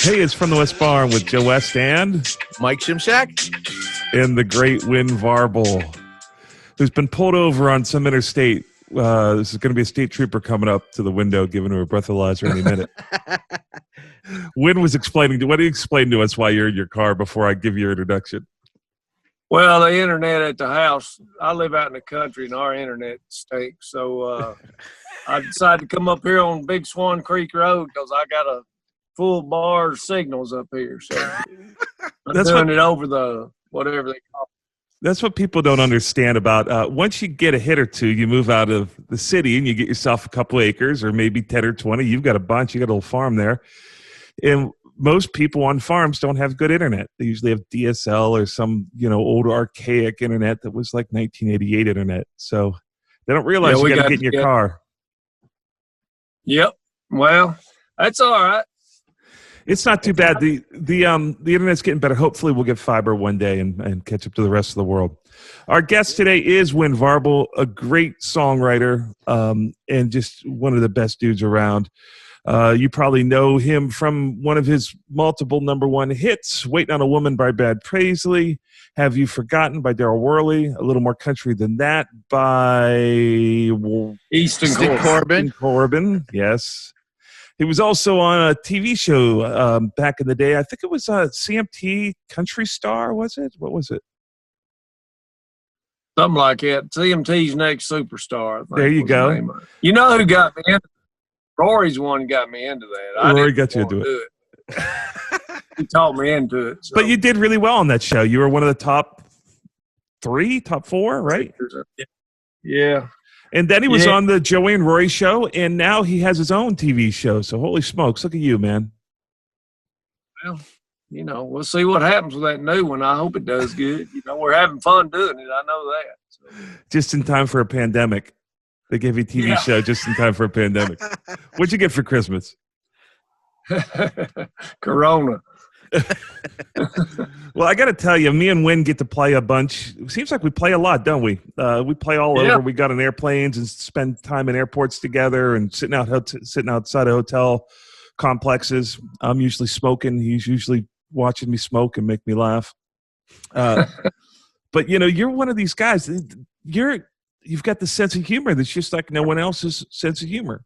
Hey, it's From the West Barn with Joe West and Mike Shimshack and the great Wynn Varble, who's been pulled over on some interstate. This is going to be a state trooper coming up to the window, giving her a breathalyzer any minute. Wynn was explaining. What did he explain to us while you're in your car before I give you your introduction? Well, the internet at the house, I live out in the country and our internet stinks. So I decided to come up here on Big Swan Creek Road because I got a full bar signals up here. So I'm doing it over the whatever they call it. That's what people don't understand about. Once you get a hit or two, you move out of the city and you get yourself a couple acres or maybe 10 or 20. You've got a bunch. You got a little farm there. And most people on farms don't have good internet. They usually have DSL or some, old archaic internet that was like 1988 internet. So they don't realize you got to get in your car. Yep. Well, that's all right. It's not too bad. The internet's getting better. Hopefully we'll get fiber one day and catch up to the rest of the world. Our guest today is Wynn Varble, a great songwriter and just one of the best dudes around. You probably know him from one of his multiple #1 hits, Waiting on a Woman by Paisley, Have You Forgotten by Daryl Worley, A Little More Country Than That by Easton Corbin. Yes. He was also on a TV show back in the day. I think it was CMT Country Star, was it? What was it? Something like that. CMT's Next Superstar. I think there you go. You know who got me into Rory's one got me into that. Rory got you to do it. He taught me into it. So. But you did really well on that show. You were one of the top 4, right? Yeah. And then he was on the Joey and Rory show, and now he has his own TV show. So holy smokes, look at you, man. Well, we'll see what happens with that new one. I hope it does good. We're having fun doing it. I know that. So. Just in time for a pandemic. They gave you a TV show just in time for a pandemic. What'd you get for Christmas? Corona. Well, I got to tell you, me and Wynn get to play a bunch. It seems like we play a lot, don't we? We play all over. We got on airplanes and spend time in airports together and sitting outside of hotel complexes. I'm usually smoking. He's usually watching me smoke and make me laugh. But, you're one of these guys. You've got the sense of humor that's just like no one else's sense of humor.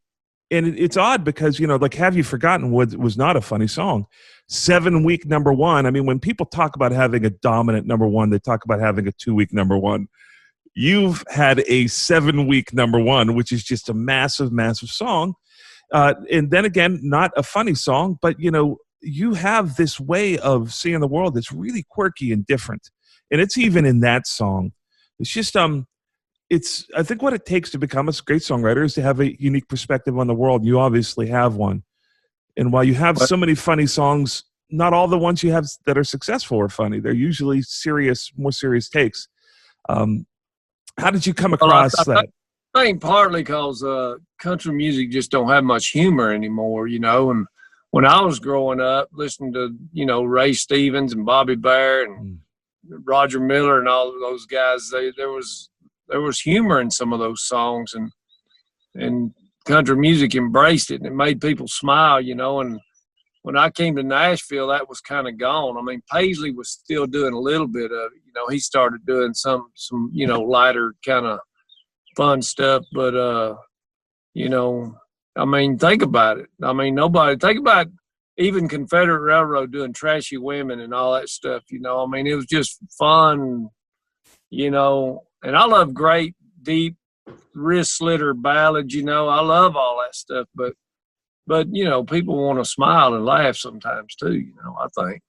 And it's odd because, like Have You Forgotten was not a funny song. 7-week #1. I mean, when people talk about having a dominant #1, they talk about having a 2-week #1. You've had a 7-week #1, which is just a massive, massive song. And then again, not a funny song, but, you have this way of seeing the world that's really quirky and different. And it's even in that song. It's just, I think what it takes to become a great songwriter is to have a unique perspective on the world. You obviously have one. And while you have so many funny songs, not all the ones you have that are successful are funny. They're usually more serious takes. How did you come across that? I think partly because country music just don't have much humor anymore, And when I was growing up, listening to, Ray Stevens and Bobby Bare and Roger Miller and all of those guys, there was humor in some of those songs, and country music embraced it, and it made people smile, and when I came to Nashville, that was kind of gone. I mean, Paisley was still doing a little bit of it. He started doing some lighter kind of fun stuff, but, I mean, think about it. I mean, think about even Confederate Railroad doing Trashy Women and all that stuff, I mean, it was just fun, and I love great, deep, wrist slitter ballads, I love all that stuff. But people want to smile and laugh sometimes too, I think.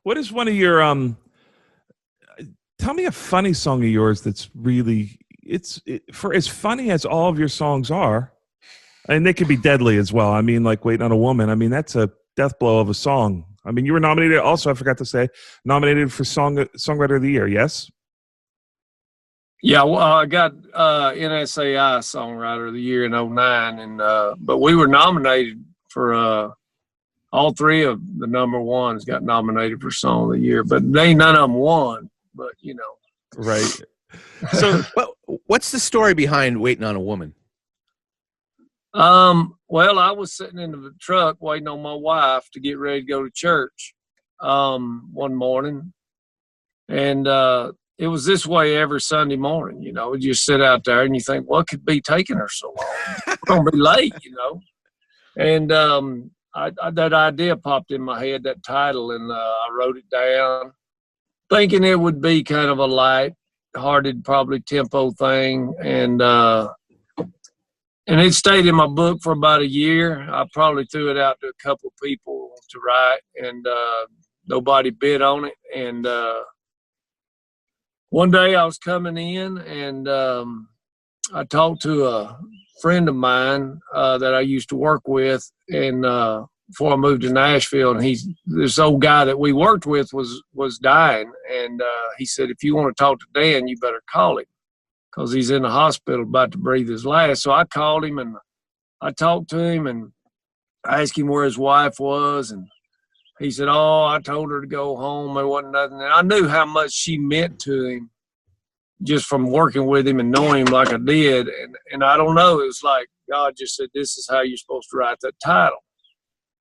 What is one of your, tell me a funny song of yours that's really, for as funny as all of your songs are, and they could be deadly as well. I mean, like Waiting on a Woman. I mean, that's a death blow of a song. I mean, you were nominated also, I forgot to say, nominated for Songwriter of the Year, yes? Yeah, well, I got NSAI Songwriter of the Year in 2009, and but we were nominated for all 3 of the #1s got nominated for Song of the Year, but none of them won. But right. So what's the story behind Waiting on a Woman? Well, I was sitting in the truck waiting on my wife to get ready to go to church one morning. And it was this way every Sunday morning, you know. You just sit out there and you think, what could be taking her so long? We're going to be late, you know. And that idea popped in my head, that title, and I wrote it down, thinking it would be kind of a light-hearted, probably tempo thing. And it stayed in my book for about a year. I probably threw it out to a couple of people to write, and nobody bid on it. And one day I was coming in, and I talked to a friend of mine that I used to work with, and before I moved to Nashville, and this old guy that we worked with was dying, and he said, if you want to talk to Dan, you better call him, because he's in the hospital about to breathe his last. So I called him, and I talked to him, and I asked him where his wife was, and he said, oh, I told her to go home. There wasn't nothing. And I knew how much she meant to him just from working with him and knowing him like I did. And I don't know, it was like God just said, this is how you're supposed to write that title.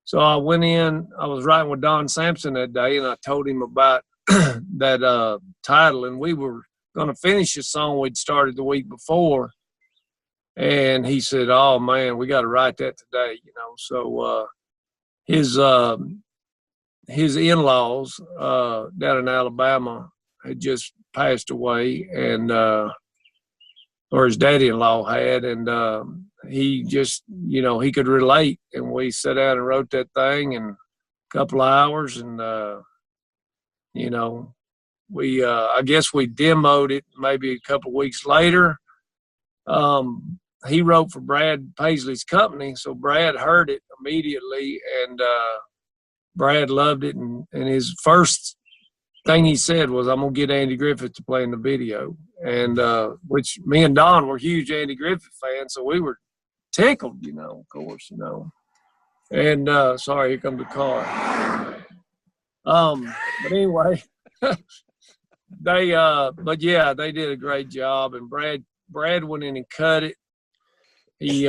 So I went in, I was writing with Don Sampson that day, and I told him about that title, and we were going to finish a song we'd started the week before. And he said, oh, man, we got to write that today, you know. So his in-laws down in Alabama had just passed away, and or his daddy-in-law had, and he just, you know, he could relate, and we sat down and wrote that thing in a couple of hours, and you know, we I guess we demoed it maybe a couple of weeks later. He wrote for Brad Paisley's company, so Brad heard it immediately, and Brad loved it, and his first thing he said was, I'm going to get Andy Griffith to play in the video. And which me and Don were huge Andy Griffith fans, so we were tickled, you know, of course, you know. And sorry, here comes the car. But anyway, but yeah, they did a great job, and Brad went in and cut it. He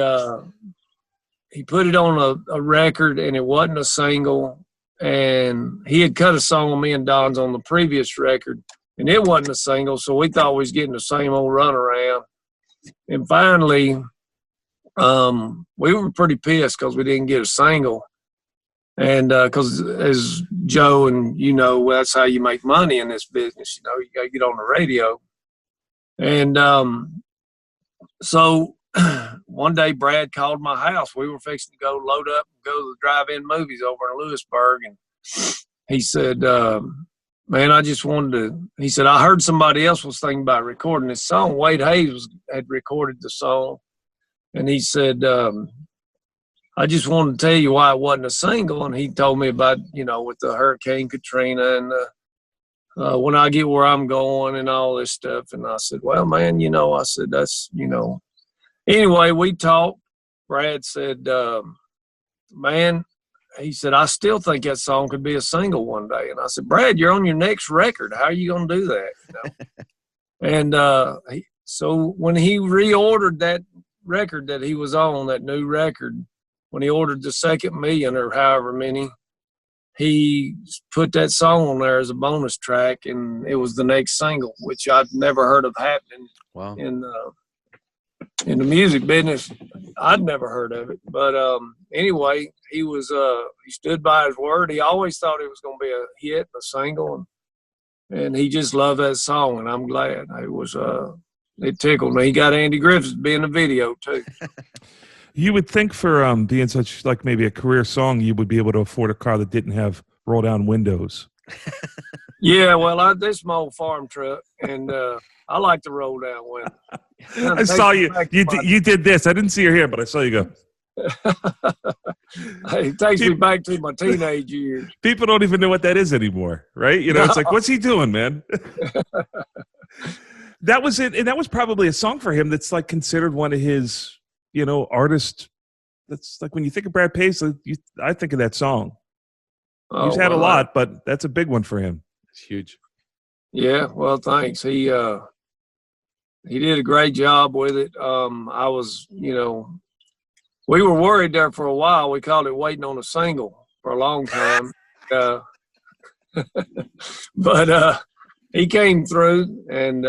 put it on a record, and it wasn't a single. And he had cut a song with me and Don's on the previous record, and it wasn't a single, so we thought we was getting the same old runaround. And finally, we were pretty pissed because we didn't get a single. And because as Joe and you know, that's how you make money in this business. You know, you got to get on the radio. And so one day Brad called my house. We were fixing to go load up and go to the drive-in movies over in Lewisburg. And he said, man, I just wanted to, he said, I heard somebody else was thinking about recording this song. Wade Hayes had recorded the song. And he said, I just wanted to tell you why it wasn't a single. And he told me about, you know, with the Hurricane Katrina and when I get where I'm going and all this stuff. And I said, well, man, you know, I said, that's, you know. Anyway, we talked. Brad said, man, he said, I still think that song could be a single one day. And I said, Brad, you're on your next record. How are you going to do that? You know? And so when he reordered that record that he was on, that new record, when he ordered the second million or however many, he put that song on there as a bonus track, and it was the next single, which I'd never heard of happening. Wow. In the music business. I'd never heard of it. But anyway, he stood by his word. He always thought it was going to be a hit, a single, and he just loved that song, and I'm glad. It tickled me. He got Andy Griffith to be in the video, too. You would think for being such like maybe a career song, you would be able to afford a car that didn't have roll down windows. Yeah, well, this is my old farm truck, and I like to roll down windows. I saw you. You did this. I didn't see your hair, but I saw you go. It takes me back to my teenage years. People don't even know what that is anymore, right? You know, It's like, what's he doing, man? That was it, and that was probably a song for him that's like considered one of his, you know, artists. That's like when you think of Brad Paisley, I think of that song. He's had a lot, but that's a big one for him. It's huge. Yeah, well, thanks. he did a great job with it. I was, we were worried there for a while. We called it waiting on a single for a long time. But he came through, and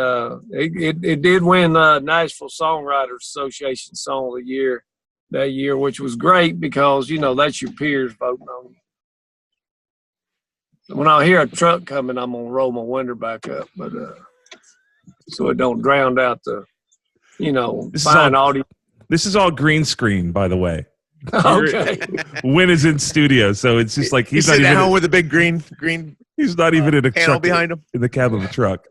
it did win Nashville Songwriters Association Song of the Year that year, which was great because, that's your peers voting on you. When I hear a truck coming, I'm going to roll my window back up, but so it don't drown out the, fine audio. This is all green screen, by the way. Okay. Wynn is in studio, so it's just like he's not even home with a big green. He's not even in a panel truck behind him in the cab of the truck.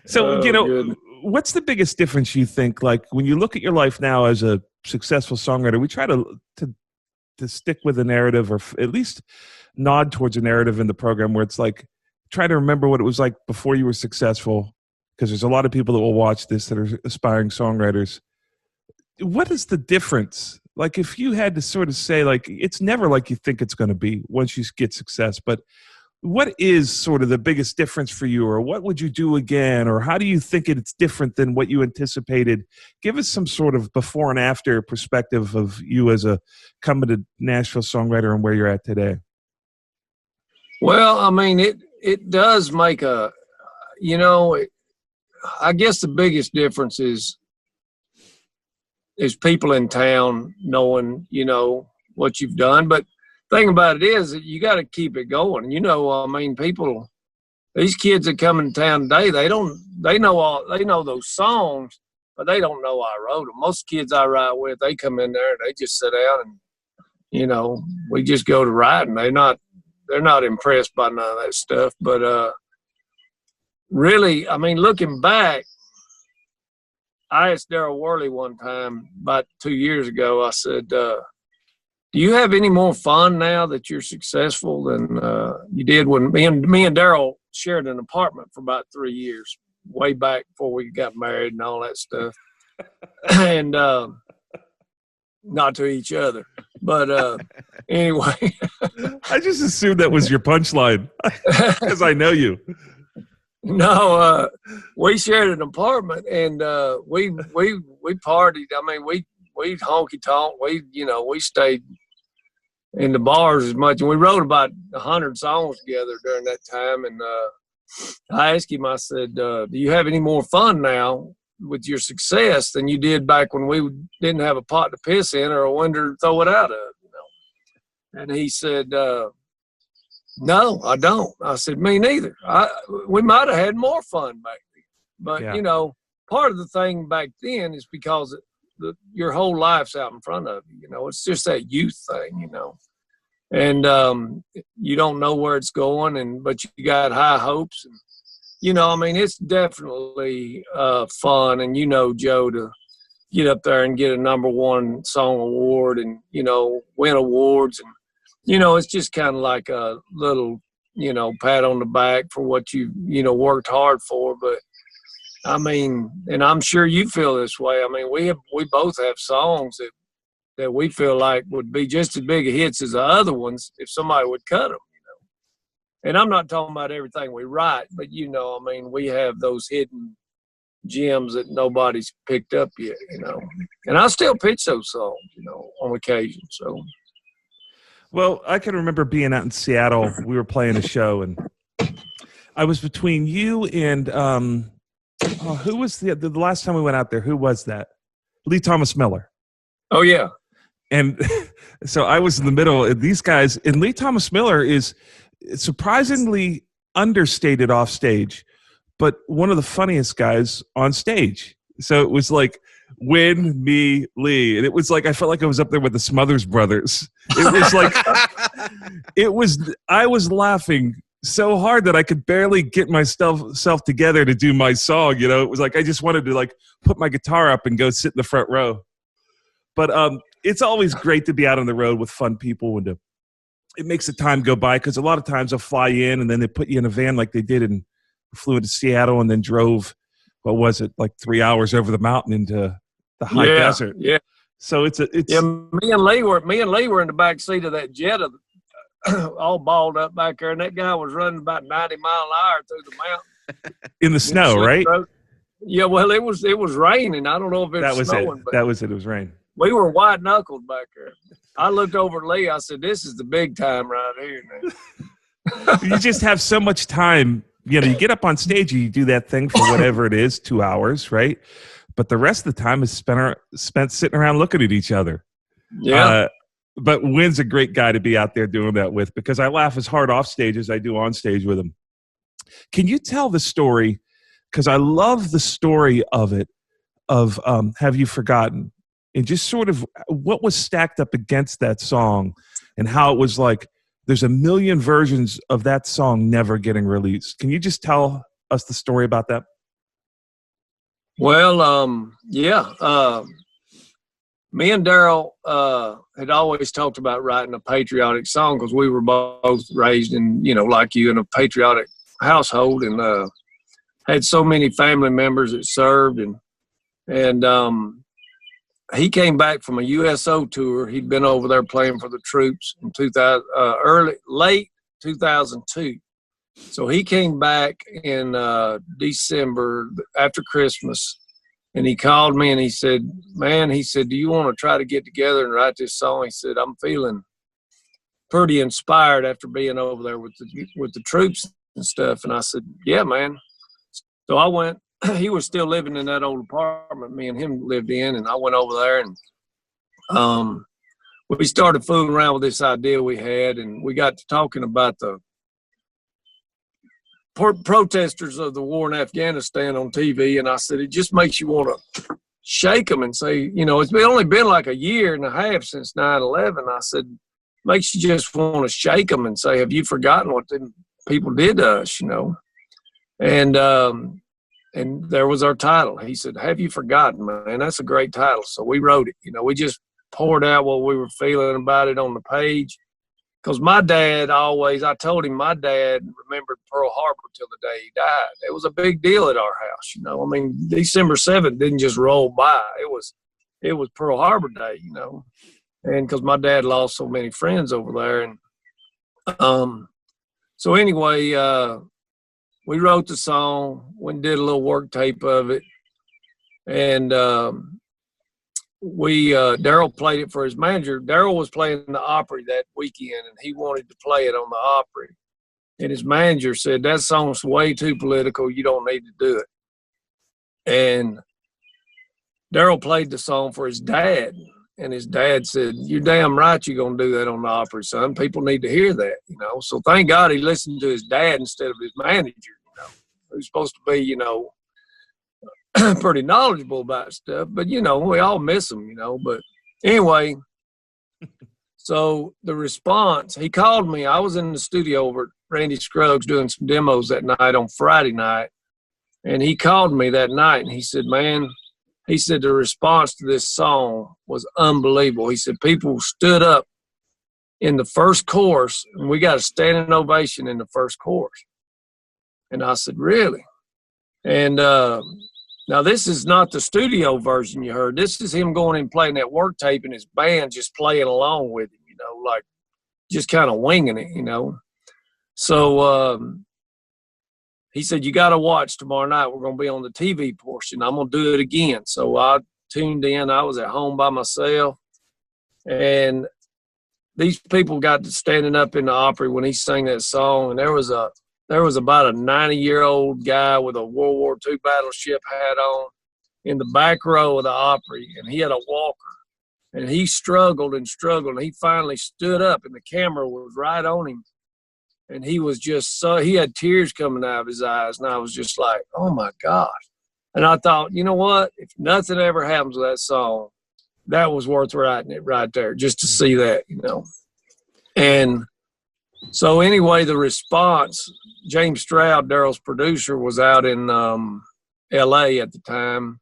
So good. What's the biggest difference you think? Like when you look at your life now as a successful songwriter, we try to stick with a narrative, or at least nod towards a narrative in the program where it's like try to remember what it was like before you were successful, because there's a lot of people that will watch this that are aspiring songwriters. What is the difference? Like if you had to sort of say, like, it's never like you think it's going to be once you get success, but what is sort of the biggest difference for you, or what would you do again, or how do you think it's different than what you anticipated? Give us some sort of before and after perspective of you as a coming to Nashville songwriter and where you're at today. Well, I mean, it does make I guess the biggest difference is people in town knowing, what you've done. But the thing about it is that you got to keep it going. These kids that come in town today, they know those songs, but they don't know I wrote them. Most kids I write with, they come in there and they just sit down and, we just go to writing. They're not impressed by none of that stuff. But really, looking back, I asked Daryl Worley one time about 2 years ago, I said, do you have any more fun now that you're successful than you did when me and Daryl shared an apartment for about 3 years, way back before we got married and all that stuff. And not to each other. But anyway. I just assumed that was your punchline because I know you. No, we shared an apartment and we partied. We honky tonk. We stayed in the bars as much, and we wrote about 100 songs together during that time. And I asked him, I said, "Do you have any more fun now with your success than you did back when we didn't have a pot to piss in or a window to throw it out of?" And he said, "No, I don't." I said, "Me neither. We might have had more fun back then." But, yeah. Part of the thing back then is because your whole life's out in front of you. It's just that youth thing, And you don't know where it's going, but you got high hopes. And, it's definitely fun. And, Joe, to get up there and get a #1 song award and, win awards. And, it's just kind of like a little, pat on the back for what you, worked hard for. But, and I'm sure you feel this way. We both have songs that we feel like would be just as big a hits as the other ones if somebody would cut them, And I'm not talking about everything we write, but, we have those hidden gems that nobody's picked up yet, And I still pitch those songs, on occasion, so. Well, I can remember being out in Seattle. We were playing a show, and I was between you and who was the last time we went out there? Who was that? Lee Thomas Miller. Oh yeah. And so I was in the middle of these guys, and Lee Thomas Miller is surprisingly understated off stage, but one of the funniest guys on stage. So it was like Wynn, me, Lee. And it was like, I felt like I was up there with the Smothers Brothers. It was like, I was laughing so hard that I could barely get myself together to do my song. It was like, I just wanted to put my guitar up and go sit in the front row. But it's always great to be out on the road with fun people, and it makes the time go by, because a lot of times they'll fly in and then they put you in a van like they did and flew into Seattle and then drove, 3 hours over the mountain into the high desert. Yeah. So it's me and Lee were in the back seat of that Jetta, all balled up back there, and that guy was running about 90 miles an hour through the mountain in the snow, right? Yeah, well, it was raining. I don't know if it was snowing. But that was it. It was rain. We were white knuckled back there. I looked over at Lee. I said, "This is the big time right here." You just have so much time. You know, you get up on stage, you do that thing for whatever it is, 2 hours, right? But the rest of the time is spent sitting around looking at each other. Yeah. But Wynn's a great guy to be out there doing that with, because I laugh as hard off stage as I do on stage with him. Can you tell the story? Because I love the story of it, of Have You Forgotten? And just sort of what was stacked up against that song, and how it was like there's a million versions of that song never getting released. Can you just tell us the story about that? Well, yeah. Me and Daryl had always talked about writing a patriotic song, because we were both raised in, you know, like you, in a patriotic household, and had so many family members that served, and he came back from a USO tour. He'd been over there playing for the troops in late 2002. So he came back in December after Christmas, and he called me and he said, "Man," he said, "do you want to try to get together and write this song?" He said, "I'm feeling pretty inspired after being over there with the troops and stuff." And I said, "Yeah, man." So I went. He was still living in that old apartment me and him lived in, and I went over there, and we started fooling around with this idea we had, and we got to talking about the protesters of the war in Afghanistan on TV, and I said, it just makes you want to shake them and say, you know, it's only been like a year and a half since 9/11. I said, makes you just want to shake them and say, have you forgotten what the people did to us, you know? And there was our title. He said, "Have You Forgotten?" Man, that's a great title. So we wrote it. You know, we just poured out what we were feeling about it on the page. Because my dad I told him my dad remembered Pearl Harbor till the day he died. It was a big deal at our house, you know. I mean, December 7th didn't just roll by. It was Pearl Harbor Day, you know. And because my dad lost so many friends over there. And so anyway, we wrote the song, went and did a little work tape of it. And Daryl played it for his manager. Daryl was playing the Opry that weekend, and he wanted to play it on the Opry. And his manager said, that song's way too political. You don't need to do it. And Daryl played the song for his dad. And his dad said, you're damn right you're going to do that on the Opry, son. People need to hear that, you know. So thank God he listened to his dad instead of his manager, you know, who's supposed to be, you know, pretty knowledgeable about stuff. But, you know, we all miss him, you know. But anyway, so the response, he called me. I was in the studio over at Randy Scruggs doing some demos that night on Friday night. And he called me that night, and he said, man, he said the response to this song was unbelievable. He said people stood up in the first chorus, and we got a standing ovation in the first chorus. And I said, really? And now this is not the studio version you heard. This is him going and playing that work tape, and his band just playing along with him, you know, like just kind of winging it, you know. So he said, you got to watch tomorrow night. We're going to be on the TV portion. I'm going to do it again. So I tuned in. I was at home by myself. And these people got to standing up in the Opry when he sang that song. And there was about a 90-year-old guy with a World War II battleship hat on in the back row of the Opry. And he had a walker. And he struggled and struggled. And he finally stood up, and the camera was right on him. And he was just he had tears coming out of his eyes. And I was just like, oh, my God. And I thought, you know what? If nothing ever happens with that song, that was worth writing it right there, just to see that, you know. And so anyway, the response, James Stroud, Daryl's producer, was out in L.A. at the time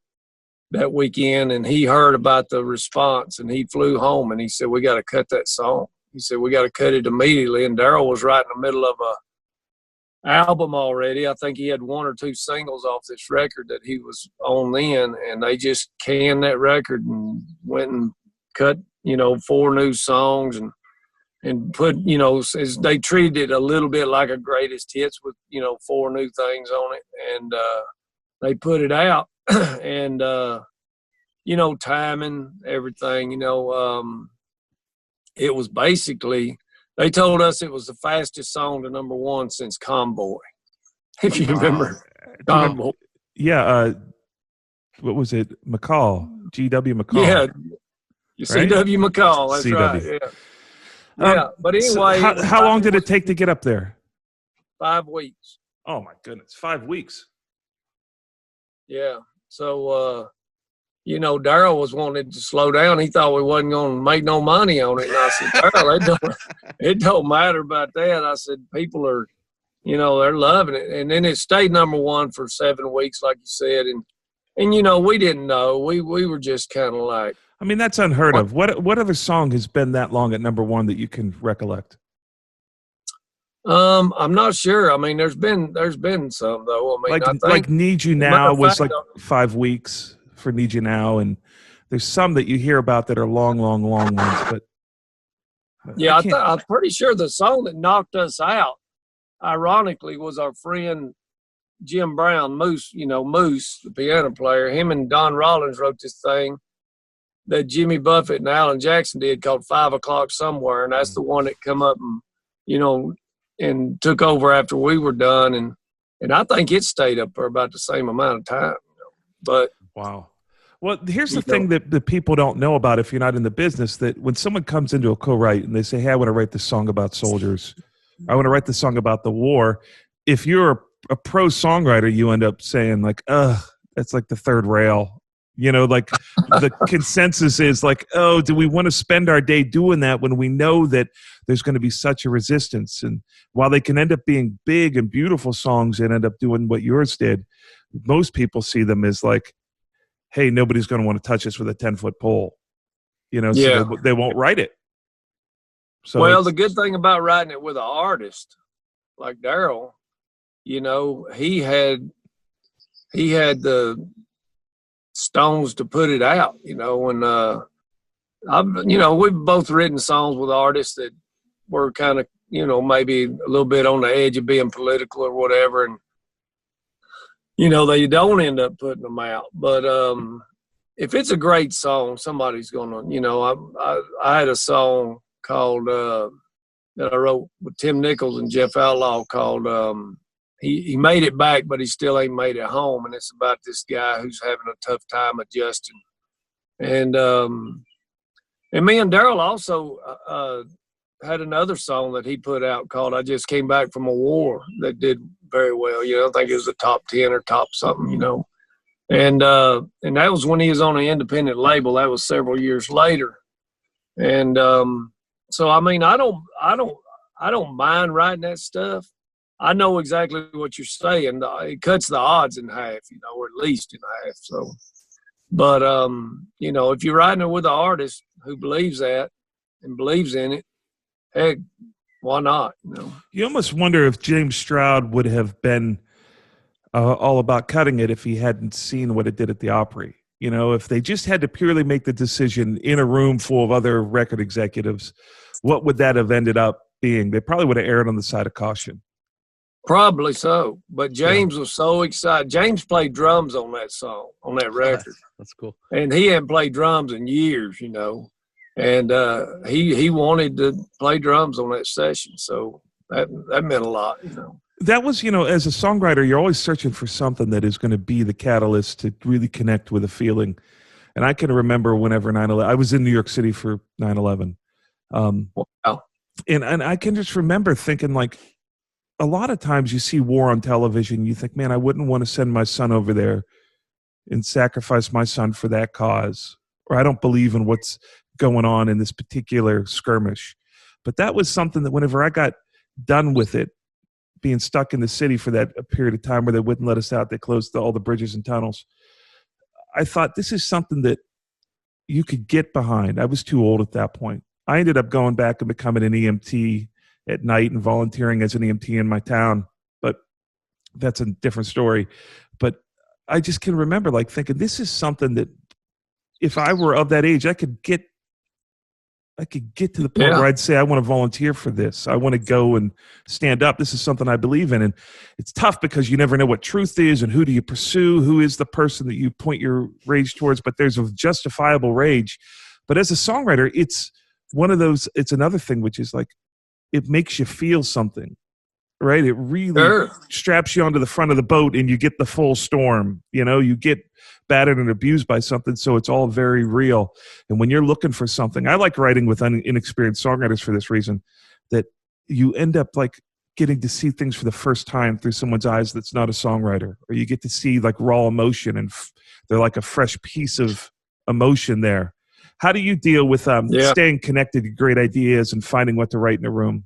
that weekend. And he heard about the response, and he flew home, and he said, we got to cut that song. He said, we got to cut it immediately. And Daryl was right in the middle of a album already. I think he had 1 or 2 singles off this record that he was on then. And they just canned that record and went and cut, you know, 4 new songs and put, you know, they treated it a little bit like a greatest hits with, you know, 4 new things on it. And they put it out. and you know, timing, everything. You know, it was basically, they told us it was the fastest song to #1 since Convoy. If you remember Convoy. Yeah. What was it? McCall. G.W. McCall. Yeah. Right? C.W. McCall. That's CW. right. Yeah. Yeah. But anyway. So how long did it take to get up there? 5 weeks. Oh, my goodness. 5 weeks. Yeah. So, you know, Darryl was wanting to slow down. He thought we wasn't going to make no money on it. And I said, Darryl, it don't matter about that. I said, people are, you know, they're loving it. And then it stayed #1 for 7 weeks, like you said. And you know, we didn't know. We were just kind of like. I mean, that's unheard of. What other song has been that long at #1 that you can recollect? I'm not sure. I mean, there's been some though. I mean, like Need You Now was like 5 weeks for Need You Now, and there's some that you hear about that are long ones. But yeah, I'm pretty sure the song that knocked us out, ironically, was our friend Jim Brown, Moose. You know, Moose, the piano player. Him and Don Rollins wrote this thing that Jimmy Buffett and Alan Jackson did called 5 O'Clock Somewhere, and that's the one that come up and, you know, and took over after we were done, and I think it stayed up for about the same amount of time. You know? But wow. Well, here's the thing that people don't know about if you're not in the business, that when someone comes into a co-write and they say, hey, I want to write this song about soldiers, I want to write this song about the war. If you're a pro songwriter, you end up saying like, that's like the third rail. You know, like the consensus is like, oh, do we want to spend our day doing that when we know that there's going to be such a resistance? And while they can end up being big and beautiful songs and end up doing what yours did, most people see them as like, hey, nobody's going to want to touch us with a 10-foot pole. You know, so they won't write it. So well, the good thing about writing it with an artist like Darryl, you know, he had the stones to put it out, you know, and you know, we've both written songs with artists that were kind of, you know, maybe a little bit on the edge of being political or whatever, and you know, they don't end up putting them out. But if it's a great song, somebody's gonna, you know, I had a song called that I wrote with Tim Nichols and Jeff Outlaw called He made it back, but he still ain't made it home. And it's about this guy who's having a tough time adjusting. And me and Darryl also had another song that he put out called I Just Came Back from a War that did very well. You know, I think it was the top 10 or top something, you know. And that was when he was on an independent label. That was several years later. And so, I mean, I don't mind writing that stuff. I know exactly what you're saying. It cuts the odds in half, you know, or at least in half. So, but you know, if you're writing it with an artist who believes that and believes in it, heck, why not? You know, you almost wonder if James Stroud would have been all about cutting it if he hadn't seen what it did at the Opry. You know, if they just had to purely make the decision in a room full of other record executives, what would that have ended up being? They probably would have erred on the side of caution. Probably so, but James was so excited. James played drums on that song, on that record. That's cool. And he hadn't played drums in years, you know. And he wanted to play drums on that session, so that meant a lot, you know. That was, you know, as a songwriter, you're always searching for something that is going to be the catalyst to really connect with a feeling. And I can remember whenever 9/11, I was in New York City for 9/11. Wow. And I can just remember thinking, like, a lot of times you see war on television, you think, man, I wouldn't want to send my son over there and sacrifice my son for that cause. Or I don't believe in what's going on in this particular skirmish. But that was something that whenever I got done with it, being stuck in the city for that period of time where they wouldn't let us out, they closed all the bridges and tunnels, I thought this is something that you could get behind. I was too old at that point. I ended up going back and becoming an EMT at night and volunteering as an EMT in my town, but that's a different story. But I just can remember like thinking, this is something that if I were of that age, I could I could get to the point where I'd say, I want to volunteer for this. I want to go and stand up. This is something I believe in. And it's tough because you never know what truth is and who do you pursue, who is the person that you point your rage towards, but there's a justifiable rage. But as a songwriter, it's one of those, it's another thing, which is like, it makes you feel something, right? It really straps you onto the front of the boat and you get the full storm. You know, you get battered and abused by something, so it's all very real. And when you're looking for something, I like writing with inexperienced songwriters for this reason, that you end up like getting to see things for the first time through someone's eyes that's not a songwriter, or you get to see like raw emotion and they're like a fresh piece of emotion there. How do you deal with staying connected to great ideas and finding what to write in a room?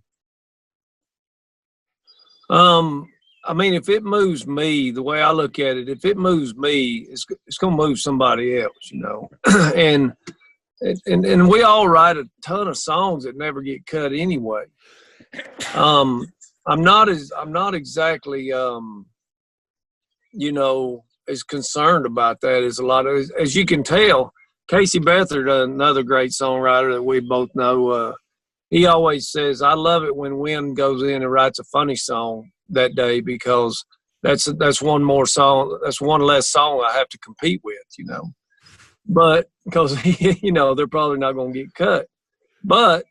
I mean, if it moves me, the way I look at it, if it moves me, it's going to move somebody else, you know. and we all write a ton of songs that never get cut anyway. I'm not exactly, you know, as concerned about that as a lot of, as you can tell. Casey Beathard, another great songwriter that we both know, he always says, I love it when Wynn goes in and writes a funny song that day, because that's one more song, that's one less song I have to compete with, you know. But because, you know, they're probably not going to get cut. But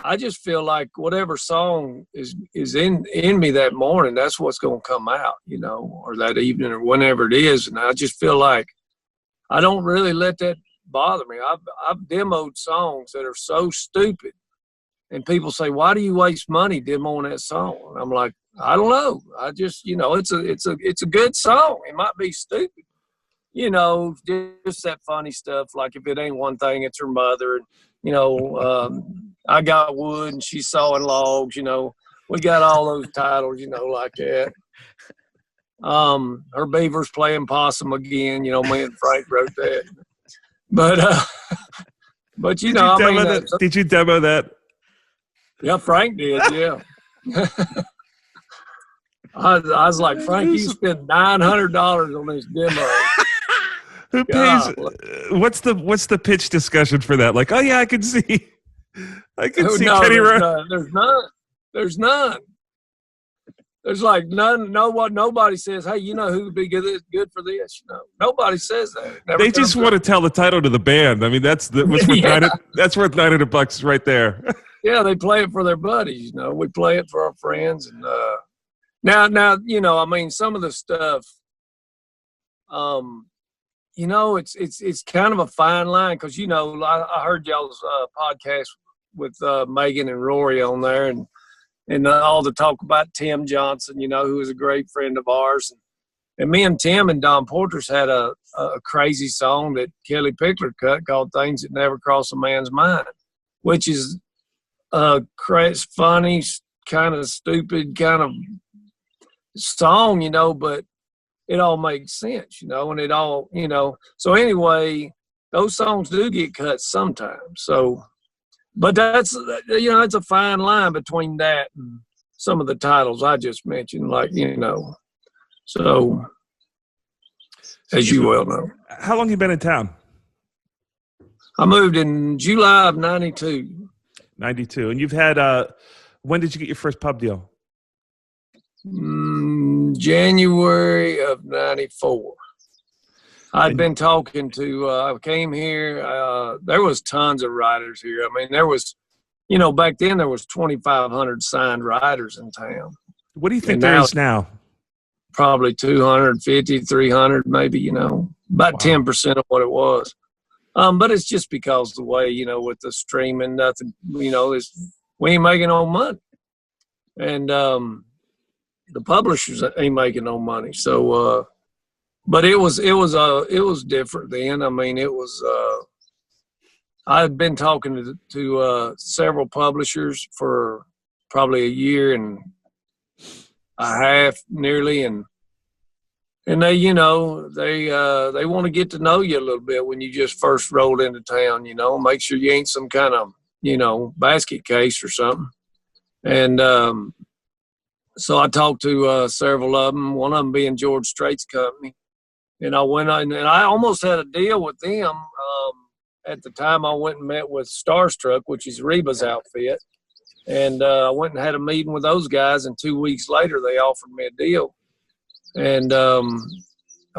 I just feel like whatever song is in me that morning, that's what's going to come out, you know, or that evening or whenever it is. And I just feel like I don't really let that bother me. I've demoed songs that are so stupid, and people say, why do you waste money demoing that song? And I'm like, I don't know. I just, you know, it's a good song. It might be stupid, you know, just that funny stuff. Like if it ain't one thing, it's her mother. And, you know, I got wood and she's sawing logs. You know, we got all those titles, you know, like that. Her beaver's playing possum again. You know, me and Frank wrote that. But you know, I mean, did you demo that? Yeah, Frank did. Yeah. I was like, Frank, you spent $900 on this demo. Who pays? What's the pitch discussion for that? Like, oh yeah, I can see Kenny Rogers. There's none. There's like none. Nobody says, hey, you know who would be good for this? You know, nobody says that. They just want to tell the title to the band. I mean, that's worth $900 right there. Yeah, they play it for their buddies. You know, we play it for our friends. And now, you know, I mean, some of the stuff, you know, it's kind of a fine line, because, you know, I heard y'all's podcast with Megan and Rory on there, and all the talk about Tim Johnson, you know, who is a great friend of ours. And me and Tim and Don Porter's had a crazy song that Kelly Pickler cut called Things That Never Cross a Man's Mind, which is funny, kind of stupid kind of song, you know, but it all makes sense, you know, and it all, you know. So anyway, those songs do get cut sometimes. So, but that's, you know, it's a fine line between that and some of the titles I just mentioned, like, you know, so as you well know. How long have you been in town? I moved in July of 92. 92. And you've had, when did you get your first pub deal? January of 94. I'd been talking to, I came here, there was tons of writers here. I mean, there was, you know, back then there was 2,500 signed writers in town. What do you think there is now? Probably 250, 300 maybe, you know, about 10% of what it was. But it's just because the way, you know, with the streaming, nothing, you know, we ain't making no money. And the publishers ain't making no money. So, but it was different then. I mean, it was, I've been talking to several publishers for probably a year and a half nearly. And they, you know, they want to get to know you a little bit when you just first rolled into town, you know, make sure you ain't some kind of, you know, basket case or something. And so I talked to several of them, one of them being George Strait's company. And I went on, and I almost had a deal with them at the time I went and met with Starstruck, which is Reba's outfit. And I went and had a meeting with those guys, and 2 weeks later they offered me a deal. And I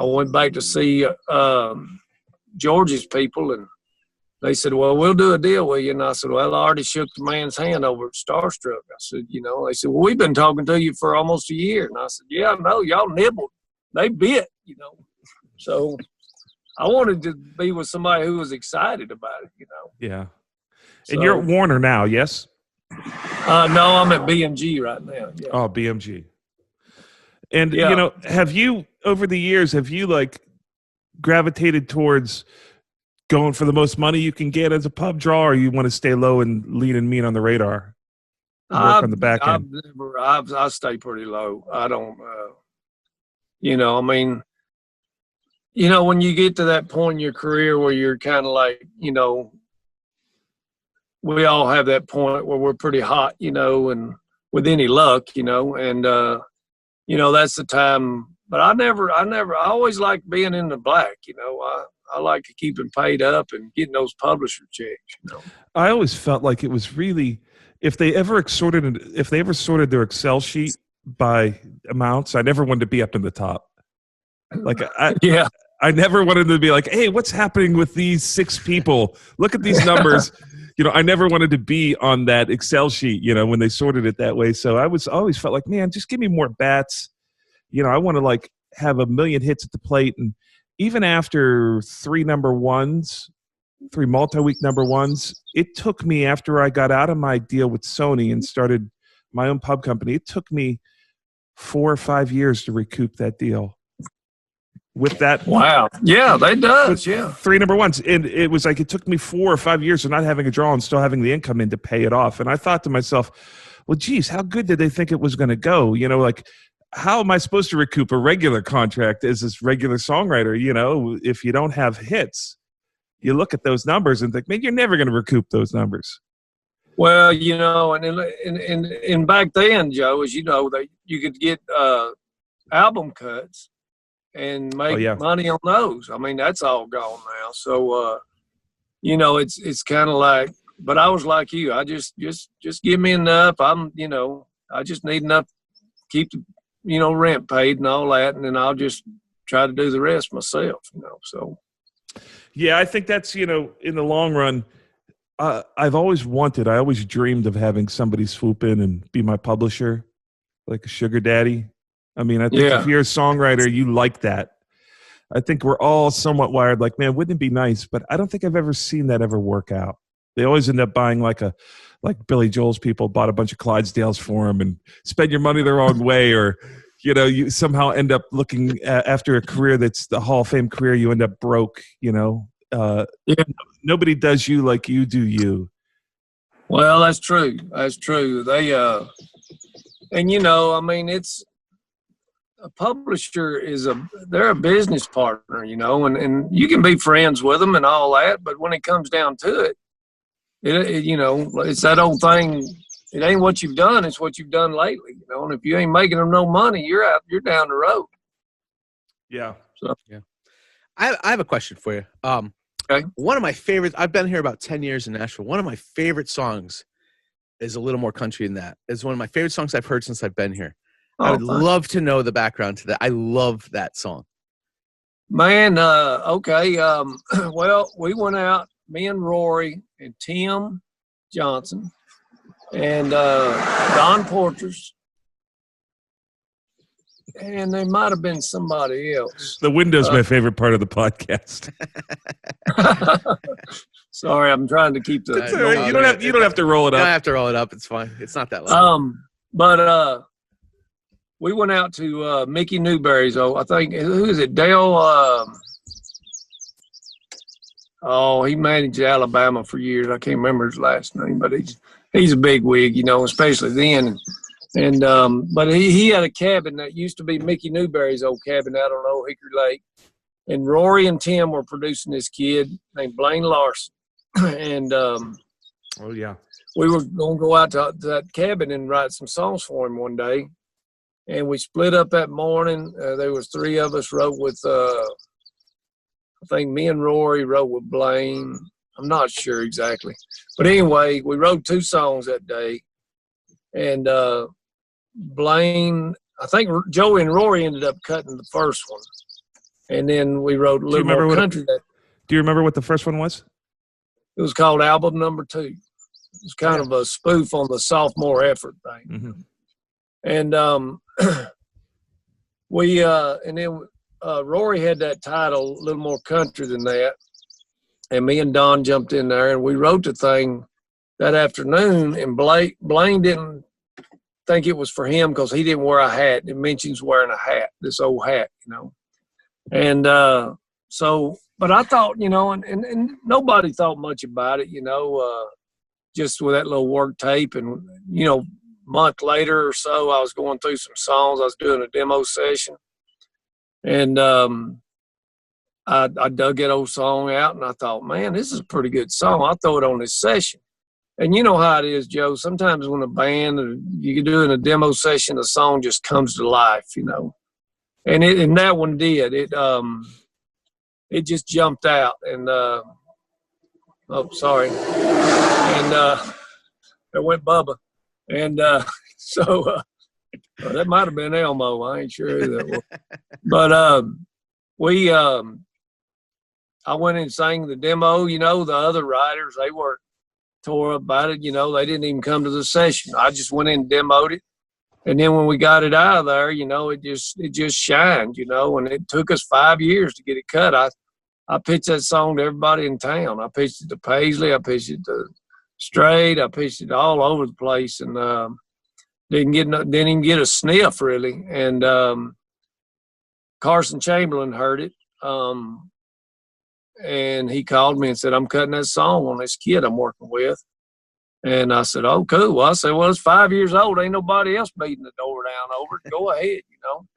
went back to see George's people, and they said, well, we'll do a deal with you. And I said, well, I already shook the man's hand over at Starstruck. I said, they said, well, we've been talking to you for almost a year. And I said, yeah, I know, y'all nibbled. They bit, So I wanted to be with somebody who was excited about it, Yeah. And you're at Warner now, yes? No, I'm at BMG right now. Yeah. Oh, BMG. And, have you, over the years, gravitated towards going for the most money you can get as a pub draw, or you want to stay low and lean and mean on the radar? Work on the back end. I stay pretty low. I don't, when you get to that point in your career where you're kind of like, we all have that point where we're pretty hot, and with any luck, and, that's the time. But I always like being in the black, I like keeping paid up and getting those publisher checks, I always felt like it was really, if they ever sorted their Excel sheet by amounts, I never wanted to be up in the top. I never wanted to be like, hey, what's happening with these 6 people? Look at these numbers. I never wanted to be on that Excel sheet, when they sorted it that way. So I always felt like, man, just give me more bats. I want to have a million hits at the plate. And even after 3 multi-week number ones, it took me, after I got out of my deal with Sony and started my own pub company, it took me 4 or 5 years to recoup that deal. With that, wow, yeah, that does, yeah. 3 number ones, and it was like it took me 4 or 5 years of not having a draw and still having the income in to pay it off. And I thought to myself, well, geez, how good did they think it was going to go? How am I supposed to recoup a regular contract as this regular songwriter? If you don't have hits, you look at those numbers and think, man, you're never going to recoup those numbers. Well, and back then, Joe, as you know, you could get album cuts and make money on those. That's all gone now. So, it's kind of like, but I was like you. I just give me enough. I just need enough to keep the, rent paid and all that, and then I'll just try to do the rest myself, so. Yeah, I think that's, in the long run, I always dreamed of having somebody swoop in and be my publisher, like a sugar daddy. I think if you're a songwriter, you like that. I think we're all somewhat wired like, man, wouldn't it be nice? But I don't think I've ever seen that ever work out. They always end up buying like Billy Joel's people bought a bunch of Clydesdales for him and spend your money the wrong way, or, you somehow end up looking after a career that's the Hall of Fame career, you end up broke, Nobody does you like you do you. Well, that's true. That's true. They, and it's, a publisher they're a business partner, and you can be friends with them and all that, but when it comes down to it, it's that old thing. It ain't what you've done; it's what you've done lately. And if you ain't making them no money, you're down the road. Yeah. So yeah. I have a question for you. Okay. One of my favorites. I've been here about 10 years in Nashville. One of my favorite songs is a little more country than that. It's one of my favorite songs I've heard since I've been here. I would love to know the background to that. I love that song. Man, okay. Well, we went out, me and Rory and Tim Johnson and Don Porters, and there might have been somebody else. The window's my favorite part of the podcast. Sorry, I'm trying to keep the. Right. You don't have to roll it up. You don't have to roll it up. It's fine. It's not that loud. But we went out to Mickey Newberry's. I think, who is it? Dale. He managed Alabama for years. I can't remember his last name, but he's a big wig, especially then. And but he had a cabin that used to be Mickey Newberry's old cabin out on Old Hickory Lake. And Rory and Tim were producing this kid named Blaine Larsson. And we were going to go out to that cabin and write some songs for him one day. And we split up that morning. There was 3 of us wrote with, I think me and Rory wrote with Blaine. I'm not sure exactly. But anyway, we wrote 2 songs that day. And Blaine, I think Joey and Rory ended up cutting the first one. And then we wrote a little more country. Do you remember what the first one was? It was called Album Number 2. It was kind of a spoof on the sophomore effort thing. And Rory had that title, a little more country than that. And me and Don jumped in there and we wrote the thing that afternoon. And Blaine didn't think it was for him because he didn't wear a hat. It mentions wearing a hat, this old hat, you know. And but I thought, you know, and nobody thought much about it, you know, just with that little work tape. And, you know, a month later or so, I was going through some songs. I was doing a demo session. And I dug that old song out, and I thought, man, this is a pretty good song. I'll throw it on this session. And you know how it is, Joe. Sometimes when a band, you can do in a demo session, the song just comes to life, you know. And that one did. It just jumped out. And sorry. And there went Bubba. And so that might have been Elmo. I ain't sure who that was. But I went and sang the demo. You know, the other writers, they weren't tore up about it. You know, they didn't even come to the session. I just went in and demoed it. And then when we got it out of there, you know, it just shined, you know, and it took us 5 years to get it cut. I pitched that song to everybody in town. I pitched it to Paisley. I pitched it to Straight. I pitched it all over the place, and didn't even get a sniff really. And Carson Chamberlain heard it, and he called me and said, "I'm cutting that song on this kid I'm working with." And I said, "Oh, cool." Well, I said, "Well, it's 5 years old. Ain't nobody else beating the door down over it. Go ahead, you know."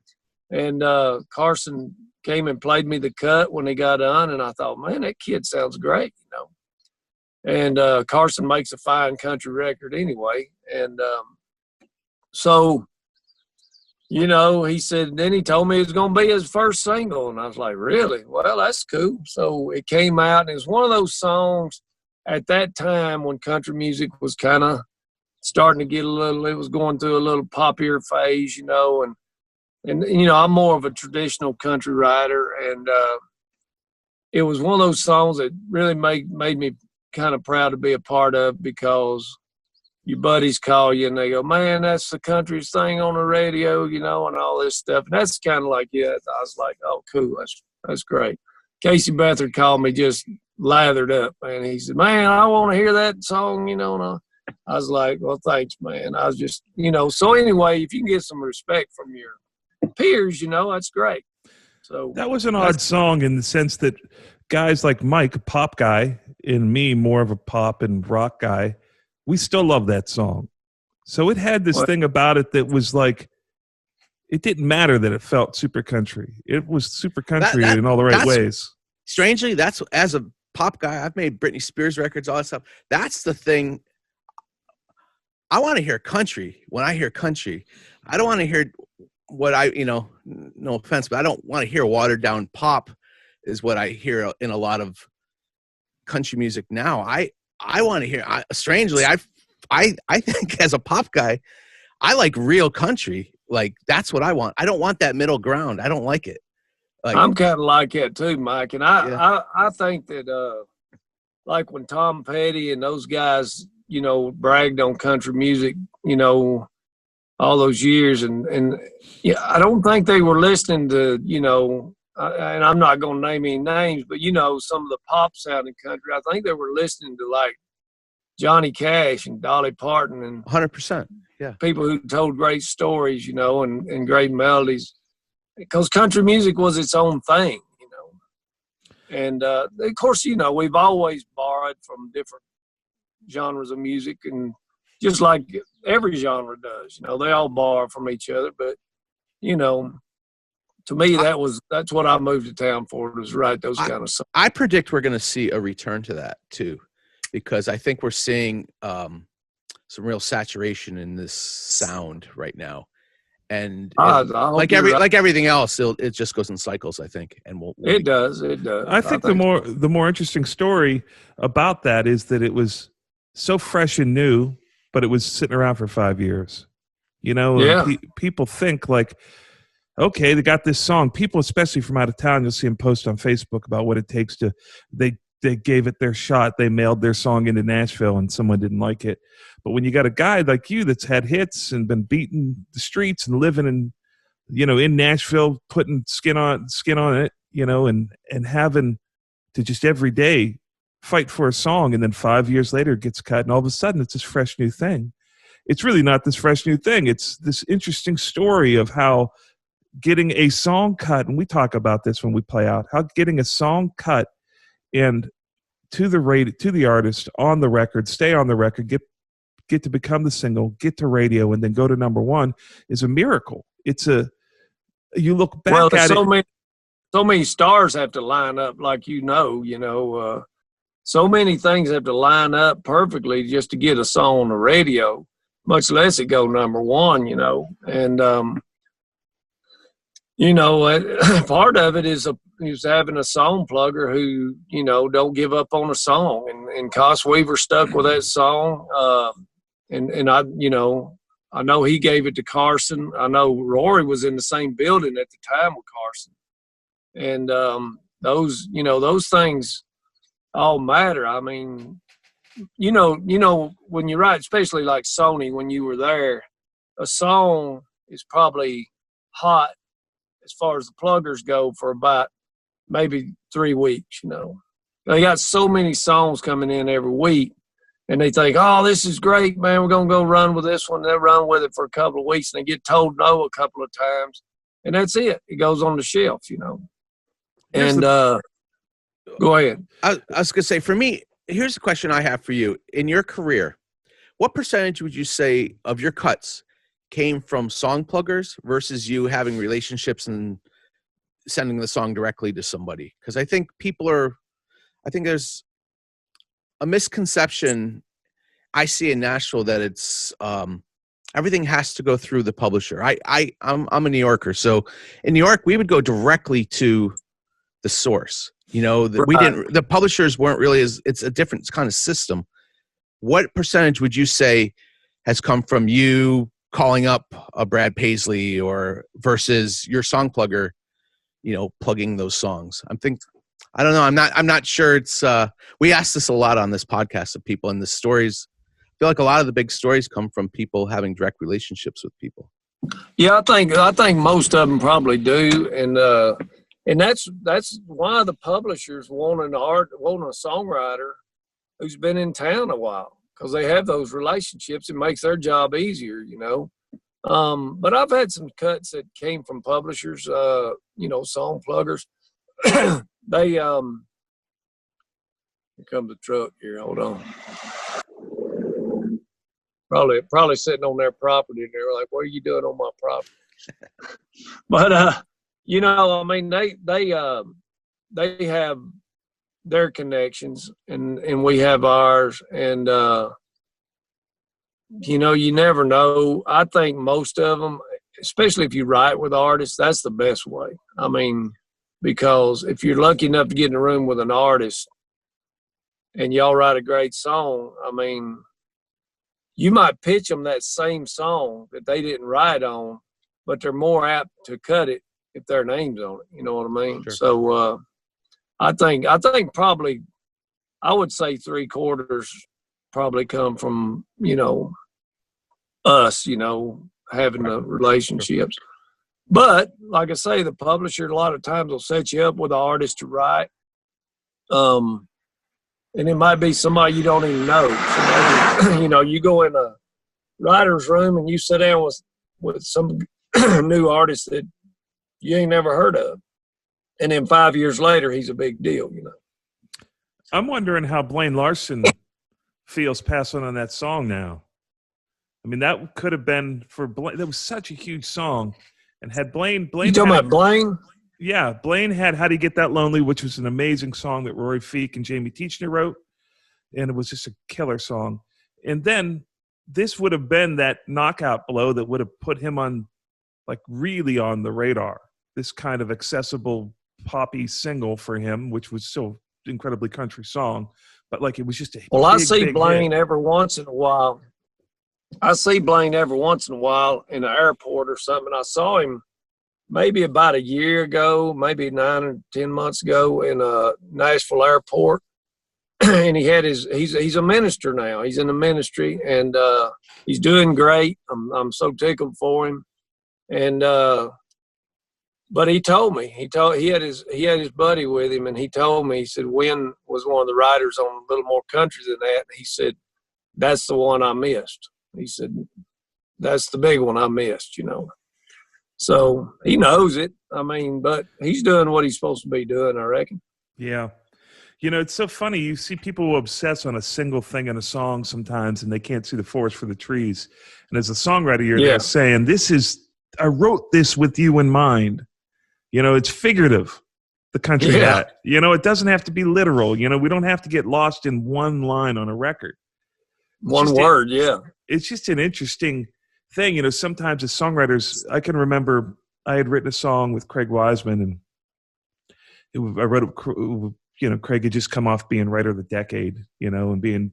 And Carson came and played me the cut when he got done, and I thought, man, that kid sounds great, you know. And Carson makes a fine country record anyway. And so, you know, he said, then he told me it was going to be his first single. And I was like, really? Well, that's cool. So it came out, and it was one of those songs at that time when country music was kind of starting to get it was going through a little poppier phase, you know, and you know, I'm more of a traditional country writer, and it was one of those songs that really made me kind of proud to be a part of, because your buddies call you and they go, "Man, that's the country's thing on the radio," you know, and all this stuff. And that's kind of like, yeah, I was like, oh, cool, that's great. Casey Beathard called me just lathered up, man. He said, "Man, I want to hear that song," you know, and I was like, well, thanks, man. I was just, you know, so anyway, if you can get some respect from your peers, you know, that's great. So that was an odd song in the sense that guys like Mike, a pop guy, and me, more of a pop and rock guy, we still love that song. So it had this thing about it that was like, it didn't matter that it felt super country. It was super country in all the right ways. Strangely, that's, as a pop guy, I've made Britney Spears records, all that stuff. That's the thing. I want to hear country. When I hear country, I don't want to hear what you know, no offense, but I don't want to hear watered down pop is what I hear in a lot of country music now. I want to hear, strangely, I think as a pop guy, I like real country. Like, that's what I want. I don't want that middle ground. I don't like it. Like, I'm kind of like that too, Mike. And I think that like when Tom Petty and those guys, you know, bragged on country music, you know, all those years, and yeah, I don't think they were listening to, you know, and I'm not going to name any names, but you know, some of the pop sounding country. I think they were listening to like Johnny Cash and Dolly Parton and 100%, yeah, people who told great stories, you know, and great melodies, because country music was its own thing, you know. And of course, you know, we've always borrowed from different genres of music, and just like every genre does, you know, they all borrow from each other. But, you know, to me, that's what I moved to town for, was write those kind of songs. I predict we're going to see a return to that too, because I think we're seeing some real saturation in this sound right now. And I hope like you're right. like everything else, it just goes in cycles, I think. And It does. I think the more interesting story about that is that it was so fresh and new, but it was sitting around for 5 years. You know, Yeah. people think like, okay, they got this song. People, especially from out of town, you'll see them post on Facebook about what it takes to. They gave it their shot. They mailed their song into Nashville, and someone didn't like it. But when you got a guy like you that's had hits and been beating the streets and living in, you know, in Nashville, putting skin on it, you know, and having to just every day fight for a song, and then 5 years later it gets cut, and all of a sudden it's this fresh new thing. It's really not this fresh new thing. It's this interesting story of how getting a song cut, and we talk about this when we play out, how getting a song cut and to the artist on the record, stay on the record, get to become the single, get to radio, and then go to number one is a miracle. You look back at it. So many stars have to line up, like so many things have to line up perfectly just to get a song on the radio, much less it go number one, and part of it is having a song plugger who, don't give up on a song. And Cos Weaver stuck with that song. And I know he gave it to Carson. I know Rory was in the same building at the time with Carson. And those things all matter. I mean, when you write, especially like Sony, when you were there, a song is probably hot as far as the pluggers go for about maybe 3 weeks, They got so many songs coming in every week, and they think, oh, this is great, man, we're going to go run with this one. They run with it for a couple of weeks, and they get told no a couple of times, and that's it. It goes on the shelf, And go ahead. I was going to say, for me, here's the question I have for you. In your career, what percentage would you say of your cuts came from song pluggers versus you having relationships and sending the song directly to somebody? Because I think there's a misconception I see in Nashville that it's everything has to go through the publisher. I'm a New Yorker, so in New York we would go directly to the source. The publishers weren't really it's a different kind of system. What percentage would you say has come from you calling up a Brad Paisley or versus your song plugger, plugging those songs? I don't know. I'm not sure. We ask this a lot on this podcast of people, and the stories, I feel like a lot of the big stories come from people having direct relationships with people. Yeah, I think most of them probably do. And that's why the publishers want a songwriter who's been in town a while, because they have those relationships. It makes their job easier, But I've had some cuts that came from publishers, song pluggers. They here comes the truck here. Hold on. Probably sitting on their property, and they're like, "What are you doing on my property?" But I mean, they have their connections, and we have ours, and you never know. I think most of them, especially if you write with artists, that's the best way. I mean, because if you're lucky enough to get in a room with an artist and y'all write a great song, I mean, you might pitch them that same song that they didn't write on, but they're more apt to cut it if their name's on it. You know what I mean? Sure. So I think probably, I would say 3/4 probably come from, us, having the relationships. But like I say, the publisher a lot of times will set you up with an artist to write. And it might be somebody you don't even know. Somebody, you go in a writer's room and you sit down with some new artist that you ain't never heard of. And then 5 years later, he's a big deal, I'm wondering how Blaine Larsson feels passing on that song now. I mean, that could have been for Blaine. That was such a huge song. And had Blaine you talking about Blaine? Yeah, Blaine had How Do You Get That Lonely, which was an amazing song that Rory Feek and Jamie Teachner wrote. And it was just a killer song. And then this would have been that knockout blow that would have put him on like really on the radar. This kind of accessible poppy single for him, which was so incredibly country song, but like it was just a well, big, I see big Blaine hit. every once in a while. I see Blaine every once in a while in the airport or something. I saw him maybe about a year ago, maybe 9 or 10 months ago in Nashville airport. And he's a minister now. He's in the ministry, and he's doing great. I'm so tickled for him. And but he told me, he had his buddy with him, and he told me, he said Wynn was one of the writers on a little more country than that. And he said, that's the one I missed. He said, that's the big one I missed, you know. So he knows it. I mean, but he's doing what he's supposed to be doing, I reckon. Yeah. You know, it's so funny. You see people who obsess on a single thing in a song sometimes, and they can't see the forest for the trees. And as a songwriter, you're there saying, I wrote this with you in mind. You know, it's figurative, the country hat. You know, it doesn't have to be literal. You know, we don't have to get lost in one line on a record. One word, It's just an interesting thing. You know, sometimes as songwriters, I can remember I had written a song with Craig Wiseman, and I wrote it, you know, Craig had just come off being Writer of the Decade, you know, and being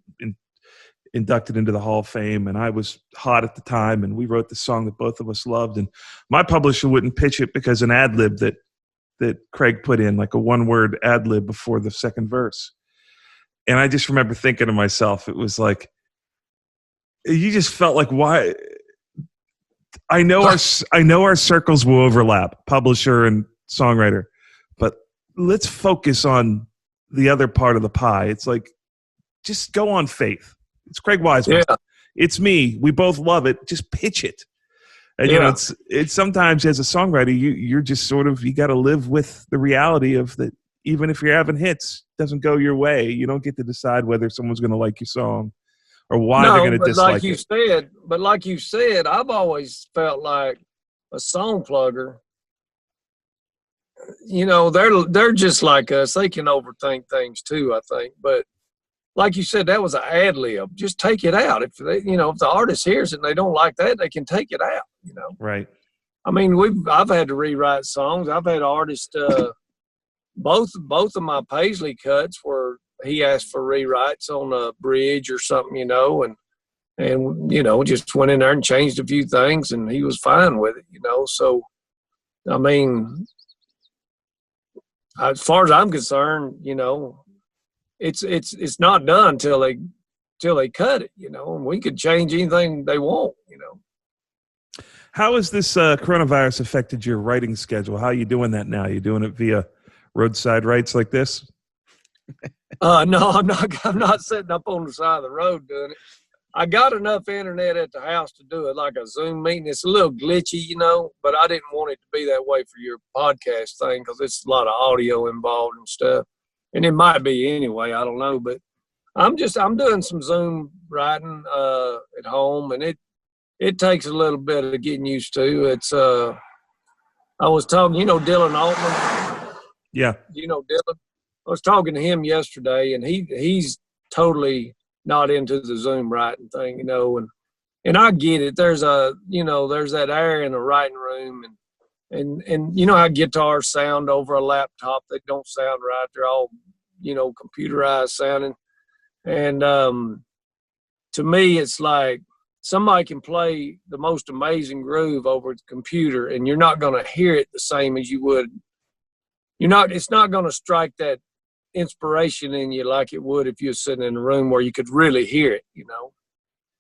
inducted into the Hall of Fame. And I was hot at the time, and we wrote the song that both of us loved. And my publisher wouldn't pitch it because an ad lib that Craig put in, like a one-word ad lib before the second verse. And I just remember thinking to myself, it was like, you just felt like, why? I know our circles will overlap, publisher and songwriter, but let's focus on the other part of the pie. It's like, just go on faith. It's Craig Wiseman. Yeah. It's me. We both love it. Just pitch it. And you know, it's sometimes as a songwriter, you're just sort of, you got to live with the reality of that. Even if you're having hits, doesn't go your way, you don't get to decide whether someone's going to like your song or why they're going to dislike it. But like you said, I've always felt like a song plugger, you know, they're just like us. They can overthink things too, I think. But like you said, that was an ad lib. Just take it out. If they, you know, if the artist hears it and they don't like that, they can take it out, you know. Right. I mean, I've had to rewrite songs. I've had artists, both of my Paisley cuts where he asked for rewrites on a bridge or something, you know, and you know, just went in there and changed a few things, and he was fine with it, you know. So, I mean, as far as I'm concerned, you know, it's not done till they cut it, you know, and we could change anything they want, you know. How has this coronavirus affected your writing schedule? How are you doing that now? You doing it via roadside writes like this? No, I'm not sitting up on the side of the road doing it. I got enough internet at the house to do it like a Zoom meeting. It's a little glitchy, you know, but I didn't want it to be that way for your podcast thing because it's a lot of audio involved and stuff. And it might be anyway, I don't know. But I'm doing some Zoom writing at home, and it takes a little bit of getting used to. It's I was talking, you know, Dylan Altman. Yeah. You know Dylan. I was talking to him yesterday, and he's totally not into the Zoom writing thing, you know, and I get it. There's that air in the writing room, and you know how guitars sound over a laptop. They don't sound right. They're all, you know, computerized sounding. And to me, it's like somebody can play the most amazing groove over the computer, and you're not going to hear it the same as you would. It's not going to strike that inspiration in you like it would if you were sitting in a room where you could really hear it, you know.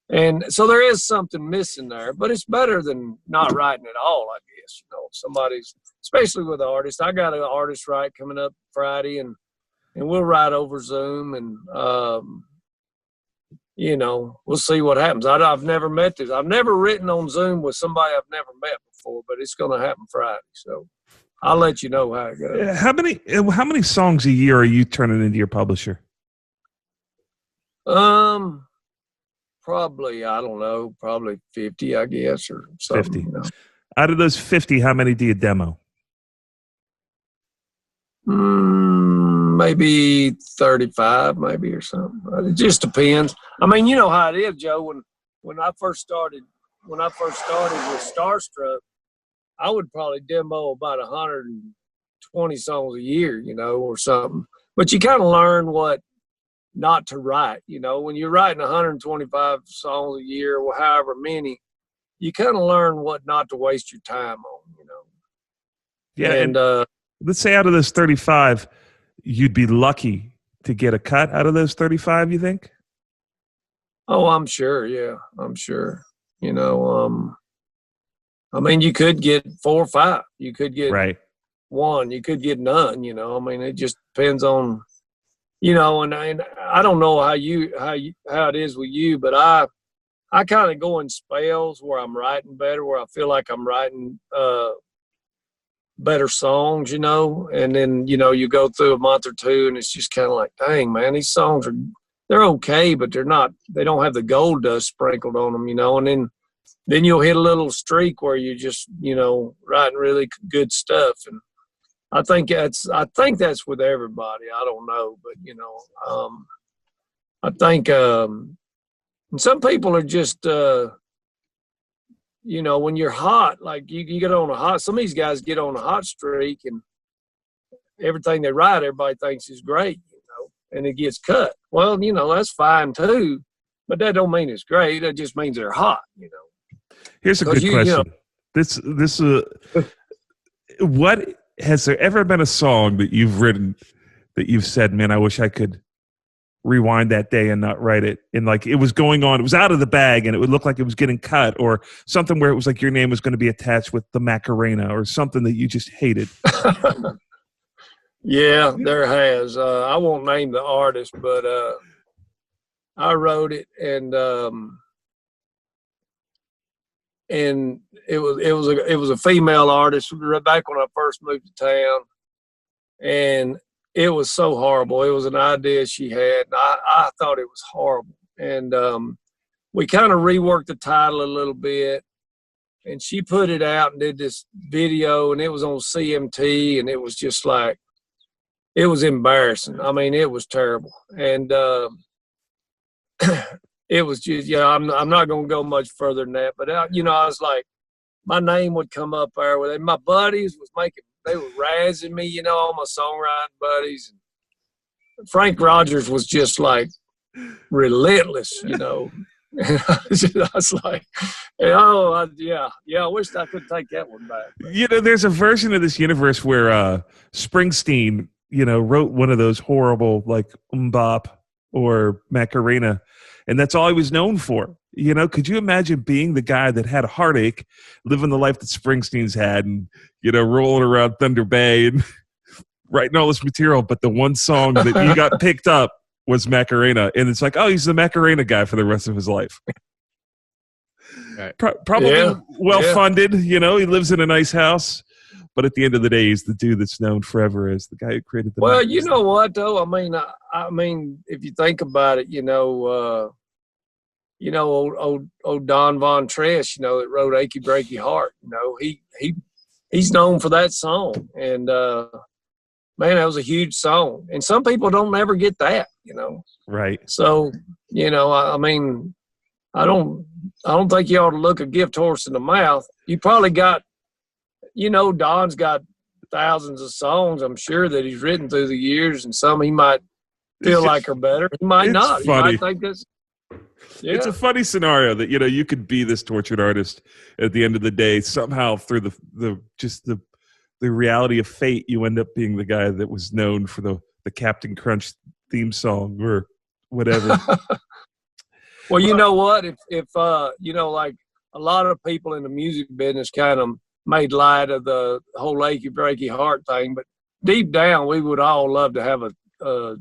And so there is something missing there, but it's better than not writing at all, I guess. You know, somebody's, especially with artists. I got an artist write coming up Friday, and we'll write over Zoom, and you know, we'll see what happens. I've never met this. I've never written on Zoom with somebody I've never met before, but it's going to happen Friday. So I'll let you know how it goes. How many songs a year are you turning into your publisher? Probably, I don't know, probably 50, I guess, or something. 50. You know? Out of those 50, how many do you demo? Maybe 35, maybe, or something. It just depends. I mean, you know how it is, Joe. When I first started with Starstruck, I would probably demo about 120 songs a year, you know, or something. But you kind of learn what not to write, you know. When you're writing 125 songs a year or however many, you kind of learn what not to waste your time on, you know. Yeah, and let's say out of those 35, you'd be lucky to get a cut out of those 35, you think? Oh, I'm sure. Yeah, I'm sure. You know, I mean, you could get 4 or 5. You could get one. You could get none. You know, I mean, it just depends on, you know. And I don't know how it is with you, but I kind of go in spells where I'm writing better, where I feel like I'm writing better songs, you know. And then, you know, you go through a month or two, and it's just kind of like, dang, man, these songs they're okay, but they don't have the gold dust sprinkled on them, you know. And then you'll hit a little streak where you just, you know, writing really good stuff. And I think that's with everybody. I don't know, but you know, I think and some people are just, you know, when you're hot, like you get on some of these guys get on a hot streak, and everything they write, everybody thinks is great, you know, and it gets cut. Well, you know, that's fine too, but that don't mean it's great. That just means they're hot, you know. Here's a good question. You know, what has there ever been a song that you've written that you've said, man, I wish I could rewind that day and not write it, and like it was going on, it was out of the bag and it would look like it was getting cut, or something where it was like your name was going to be attached with the Macarena, or something that you just hated? Yeah, there has. I won't name the artist, but I wrote it, and it was a female artist back when I first moved to town, and it was so horrible. It was an idea she had, and I thought it was horrible. And we kind of reworked the title a little bit, and she put it out and did this video, and it was on CMT, and it was just like, it was embarrassing. I mean, it was terrible. And it was just, yeah, I'm not going to go much further than that. But, you know, I was like, my name would come up there with it. My buddies they were razzing me, you know, all my songwriting buddies. And Frank Rogers was just like relentless, you know. I was like, oh, I wish I could take that one back. You know, there's a version of this universe where Springsteen, you know, wrote one of those horrible like Bop or Macarena, and that's all he was known for. You know, could you imagine being the guy that had a heartache, living the life that Springsteen's had, and, you know, rolling around Thunder Bay and writing all this material, but the one song that you got picked up was Macarena, and it's like, oh, he's the Macarena guy for the rest of his life. Right. Probably well-funded, you know, he lives in a nice house, but at the end of the day, he's the dude that's known forever as the guy who created the. Well, you know what, though? I mean, if you think about it, you know, old Don Von Tress, you know, that wrote "Achy, Breaky Heart." You know, he's known for that song, and man, that was a huge song. And some people don't ever get that, you know. Right. So, you know, I mean, I don't think you ought to look a gift horse in the mouth. You probably got, you know, Don's got thousands of songs, I'm sure, that he's written through the years, and some he might feel like are better. He might not. Funny. He might think that's. Yeah. It's a funny scenario that, you know, you could be this tortured artist at the end of the day, somehow through the reality of fate, you end up being the guy that was known for the Captain Crunch theme song or whatever. Well, you know what? If you know, like a lot of people in the music business kind of made light of the whole achy breaky heart thing, but deep down, we would all love to have a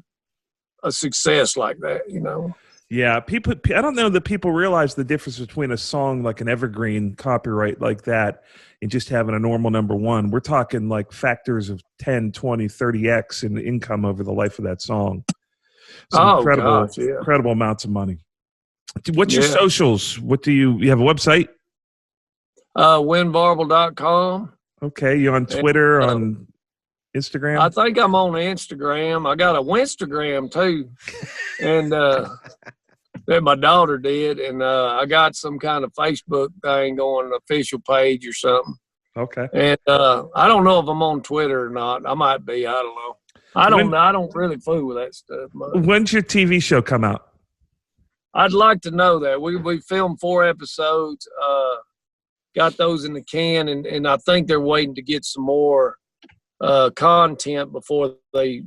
success like that, you know. Yeah, I don't know that people realize the difference between a song like an evergreen copyright like that and just having a normal number one. We're talking like factors of 10, 20, 30x in income over the life of that song. Incredible amounts of money. What's your socials? What do you have a website? WynnVarble.com. Okay, you on Twitter, on Instagram? I think I'm on Instagram. I got a Winstagram too. And that my daughter did, and I got some kind of Facebook thing going, an official page or something. Okay. And I don't know if I'm on Twitter or not. I might be. I don't know. I don't really fool with that stuff much. When's your TV show come out? I'd like to know that. We filmed 4 episodes, got those in the can, and I think they're waiting to get some more content before they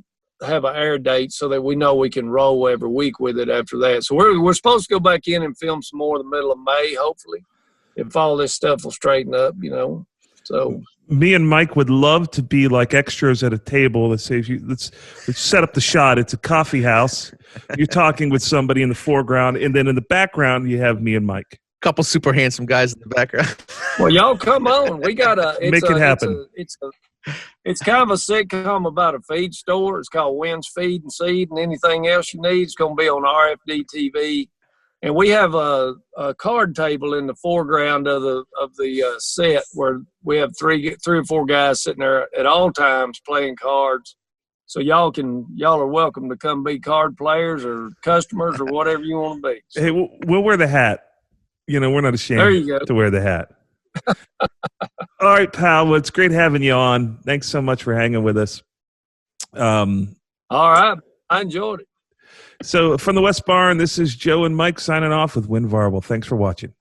have an air date so that we know we can roll every week with it after that. So we're supposed to go back in and film some more in the middle of May, hopefully, if all this stuff will straighten up, you know. So me and Mike would love to be like extras at a table. Let's say let's set up the shot. It's a coffee house. You're talking with somebody in the foreground, and then in the background you have me and Mike. Couple super handsome guys in the background. Well, y'all come on. We got make it happen. It's kind of a sitcom about a feed store. It's called Wynn's Feed and Seed, and anything else you need is going to be on RFD TV. And we have a card table in the foreground of the set where we have three or four guys sitting there at all times playing cards. So y'all are welcome to come be card players or customers or whatever you want to be. So, hey, we'll wear the hat. You know, we're not ashamed to wear the hat. All right, pal. Well, it's great having you on. Thanks so much for hanging with us. All right. I enjoyed it. So from the West Barn, this is Joe and Mike signing off with Wynn Varble. Thanks for watching.